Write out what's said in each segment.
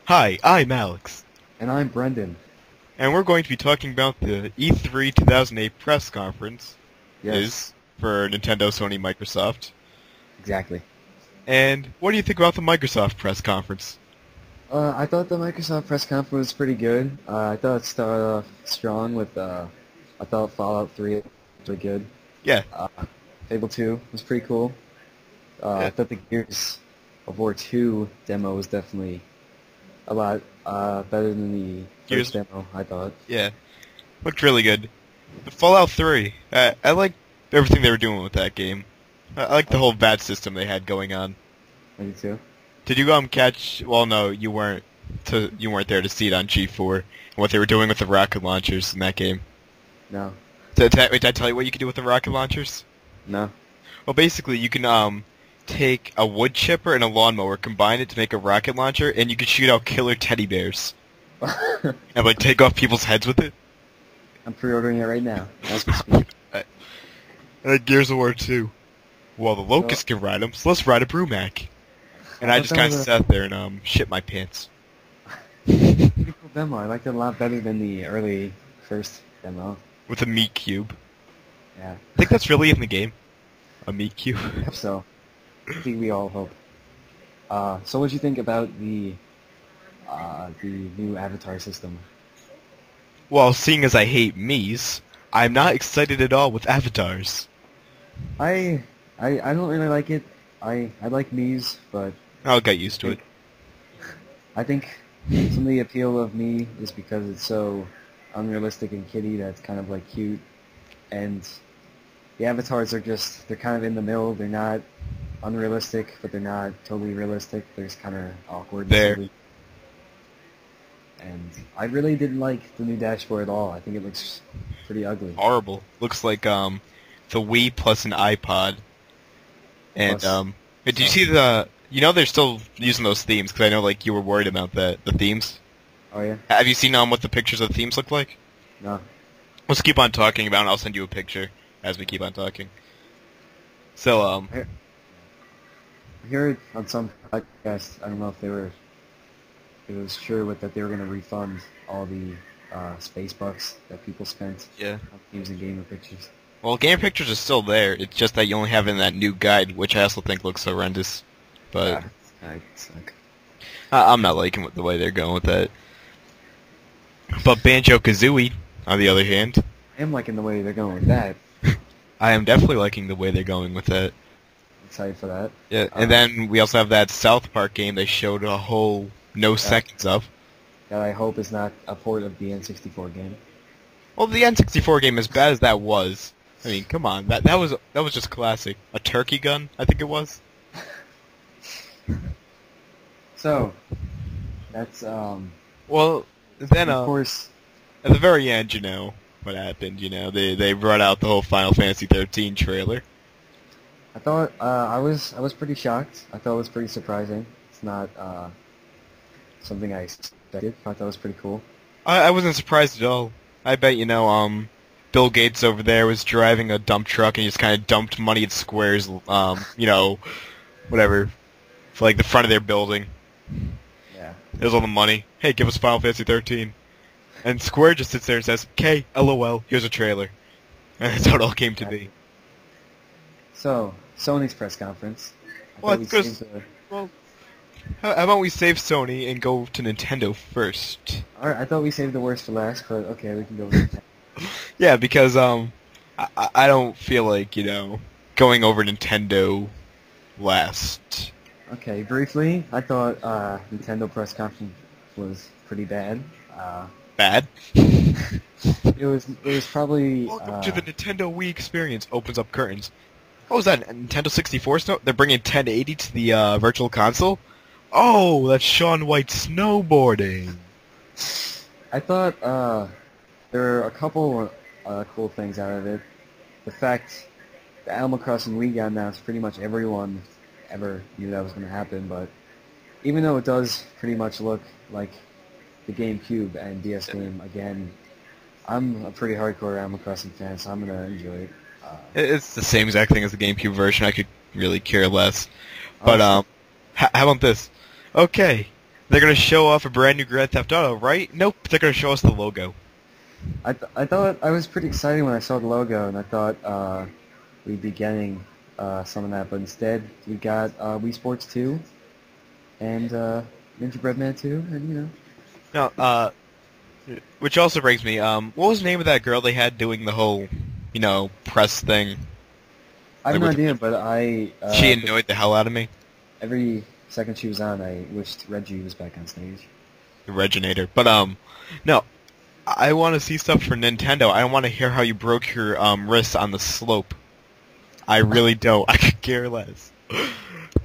Hi, I'm Alex, And I'm Brendan. and we're going to be talking about the E3 2008 press conference Yes, is for Nintendo, Sony, Microsoft. exactly. And what do you think about the Microsoft press conference? I thought the Microsoft press conference was pretty good. I thought it started off strong with, I thought Fallout 3 was really good. Yeah, Uh, Fable 2 was pretty cool. I yeah, thought the Gears of War 2 demo was definitely a lot better than the first Gears, demo, I thought. yeah, looked really good. The Fallout 3, I like everything they were doing with that game. I like the I whole VAT system they had going on. maybe too. Did you catch? Well, no, you weren't. You weren't there to see it on G4 and what they were doing with the rocket launchers in that game. No. Wait, did I tell you what you could do with the rocket launchers? No. Well, basically, you can take a wood chipper and a lawnmower, combine it to make a rocket launcher, and you can shoot out killer teddy bears and like take off people's heads with it. I'm pre-ordering it right now, as we speak. Gears of War 2. Well, the So, Locusts can ride them, so let's ride a Brumac. And I I thought just that kind of was sat there and shit my pants. a pretty cool demo. I liked it a lot better than the early first demo. With a meat cube. Yeah. I think that's really in the game. A meat cube. I hope so. I think we all hope. So what do you think about the new avatar system? Well, seeing as I hate me's, I'm not excited at all with avatars. I don't really like it. I like Mii's, but I'll get used to it. I think some of the appeal of Mii is because it's so unrealistic and kitty that's kind of like cute, and the avatars are just, they're kind of in the middle. They're not unrealistic, but they're not totally realistic. They're just kind of awkward and There. silly. And I really didn't like the new dashboard at all. I think it looks pretty ugly. Horrible. Looks like the Wii plus an iPod. And Plus, did you so- see the? You know they're still using those themes because I know like you were worried about the themes. Oh yeah? Have you seen what the pictures of the themes look like? No. Let's keep on talking about it, and I'll send you a picture as we keep on talking. So I heard on some podcast, I don't know if it was sure that they were going to refund all the space bucks that people spent yeah. on using gamer pictures. Well, game pictures are still there. It's just that you only have it in that new guide, which I also think looks horrendous. But I suck. I'm not liking the way they're going with that. But Banjo-Kazooie, on the other hand, I am liking the way they're going with that. I am definitely liking the way they're going with that. Excited for that. Yeah, and then we also have that South Park game they showed a whole no seconds of. That I hope is not a port of the N64 game. Well, the N64 game, as bad as that was, I mean, come on, that was just classic. A turkey gun, I think it was. So, that's Well, then of course. at the very end, you know what happened. You know they brought out the whole Final Fantasy 13 trailer. I thought I was pretty shocked. I thought it was pretty surprising. It's not something I expected. I thought that was pretty cool. I wasn't surprised at all. I bet Bill Gates over there was driving a dump truck and he just kind of dumped money at Square's, whatever, for like the front of their building. Yeah. There's all the money. Hey, give us Final Fantasy 13. And Square just sits there and says, "Okay, LOL, here's a trailer." And that's how it all came to be. So, Sony's press conference. I Well, thought we it's 'cause- saved the- Well, how about we save Sony and go to Nintendo first? All right, I thought we saved the worst for last, but okay, we can go with that. Yeah, because I don't feel like going over Nintendo last. Okay, briefly, I thought Nintendo press conference was pretty bad. Bad. It was probably Welcome to the Nintendo Wii experience. Opens up curtains. What was that? Nintendo 64 snow? They're bringing 1080 to the Virtual Console. Oh, that's Shaun White snowboarding. I thought there were a couple cool things out of it. The fact the Animal Crossing Wii got announced, pretty much everyone ever knew that was going to happen, but even though it does pretty much look like the GameCube and DS game again, I'm a pretty hardcore Animal Crossing fan, so I'm going to enjoy it. It's the same exact thing as the GameCube version. I could really care less. But how about this? Okay, They're gonna show off a brand new Grand Theft Auto, right? Nope, they're gonna show us the logo. I thought I was pretty excited when I saw the logo, and I thought we'd be getting some of that, but instead we got Wii Sports 2 and Ninja Breadman 2, and you know. No, which also brings me, what was the name of that girl they had doing the whole, press thing? I have Like no idea, but she annoyed the hell out of me. every second she was on, I wished Reggie was back on stage. The Reginator. But, no. I want to see stuff for Nintendo. I want to hear how you broke your, wrists on the slope. I really don't. I could care less.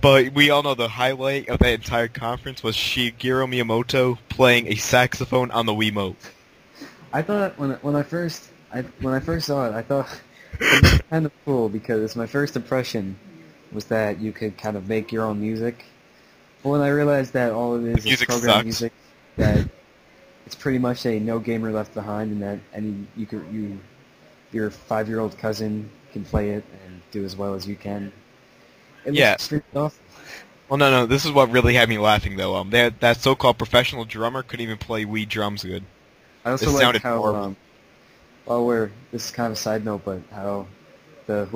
But we all know the highlight of that entire conference was Shigeru Miyamoto playing a saxophone on the Wiimote. I thought when I first saw it, I thought it was kind of cool because my first impression was that you could kind of make your own music. But when I realized that all it is programmed music, that it's pretty much a no gamer left behind, and that your 5-year-old cousin can play it and do as well as you can. It looks extremely awful. Well, no, this is what really had me laughing, though. That so-called professional drummer couldn't even play Wii drums good. I also like how, this is kind of a side note, but how the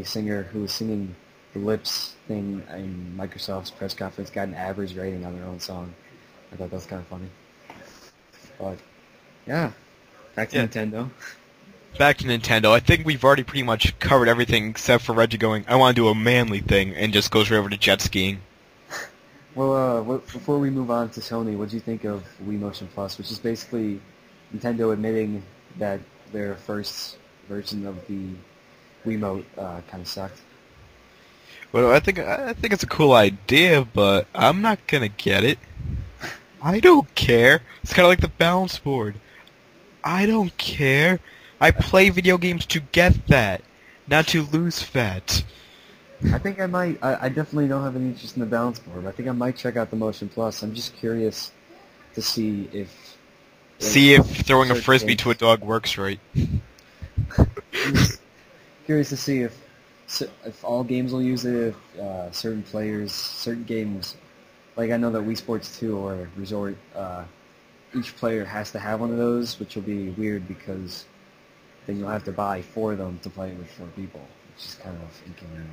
singer who was singing the Lips thing in Microsoft's press conference got an average rating on their own song. I thought that was kind of funny. But, yeah, back to Nintendo. Back to Nintendo. I think we've already pretty much covered everything except for Reggie going, I want to do a manly thing, and just goes right over to jet skiing. Well, before we move on to Sony, what do you think of Wii Motion Plus, which is basically Nintendo admitting that their first version of the Wiimote kind of sucked? Well, I think it's a cool idea, but I'm not gonna get it. I don't care. It's kind of like the balance board. I don't care. I play video games to get that, not to lose fat. I think I might. I definitely don't have any interest in the balance board. I think I might check out the Motion Plus. I'm just curious to see if... throwing a frisbee to a dog works right. I'm just curious to see if all games will use it, if certain games... Like, I know that Wii Sports 2 or Resort, each player has to have one of those, which will be weird because then you'll have to buy 4 of them to play with 4 people, which is kind of inconvenient.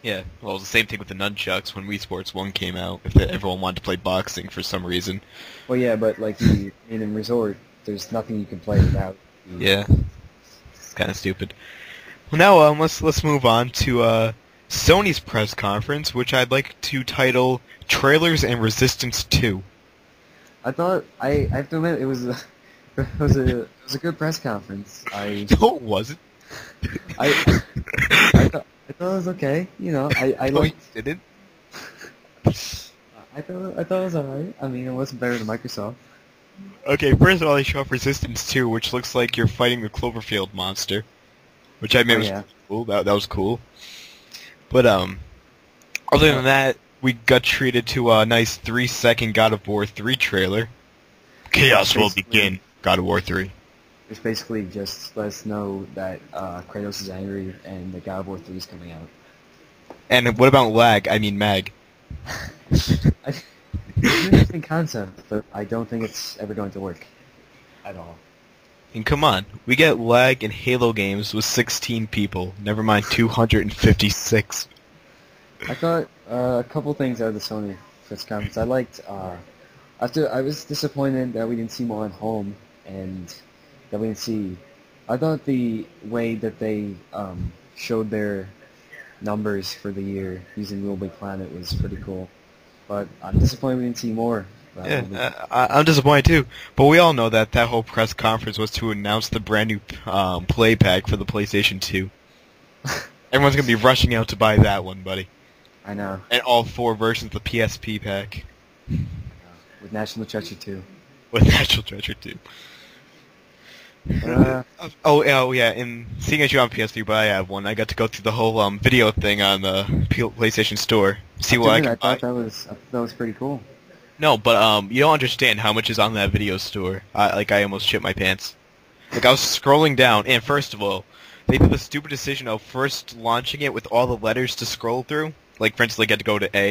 Yeah, well, it was the same thing with the nunchucks when Wii Sports 1 came out, if everyone wanted to play boxing for some reason. Well, yeah, but like in Resort, there's nothing you can play without. Yeah, it's kind of stupid. Well, now let's move on to Sony's press conference, which I'd like to title Trailers and Resistance 2. I thought I have to admit it was a good press conference. No, it wasn't. I thought it was okay. You know, I no, liked. you didn't. I thought it was alright. I mean, it wasn't better than Microsoft. Okay, first of all, they show off Resistance 2, which looks like you're fighting the Cloverfield monster, which I admit was cool. That was cool. But other than that, we got treated to a nice 3-second God of War 3 trailer. Chaos will begin. God of War 3. It's basically just let us know that Kratos is angry and the God of War 3 is coming out. And what about lag? I mean mag. It's an interesting concept, but I don't think it's ever going to work at all. And come on, we get lag in Halo games with 16 people. Never mind 256. I thought a couple things out of the Sony press conference. I liked. I was disappointed that we didn't see more on home, and that we didn't see. I thought the way that they showed their numbers for the year using Little Big Planet was pretty cool. But I'm disappointed we didn't see more. Yeah, I'm disappointed too. But we all know that whole press conference was to announce the brand new play pack for the PlayStation 2. Everyone's gonna be rushing out to buy that one, buddy. I know. And all 4 versions of the PSP pack. With National Treasure 2. With National Treasure 2. Oh yeah, and seeing as you on PS3, but I have one, I got to go through the whole video thing on the PlayStation Store. See what I can buy. I thought that was pretty cool. No, but you don't understand how much is on that video store. I almost shit my pants. Like, I was scrolling down, and first of all, they did the stupid decision of first launching it with all the letters to scroll through. Like, for instance, they get to go to A,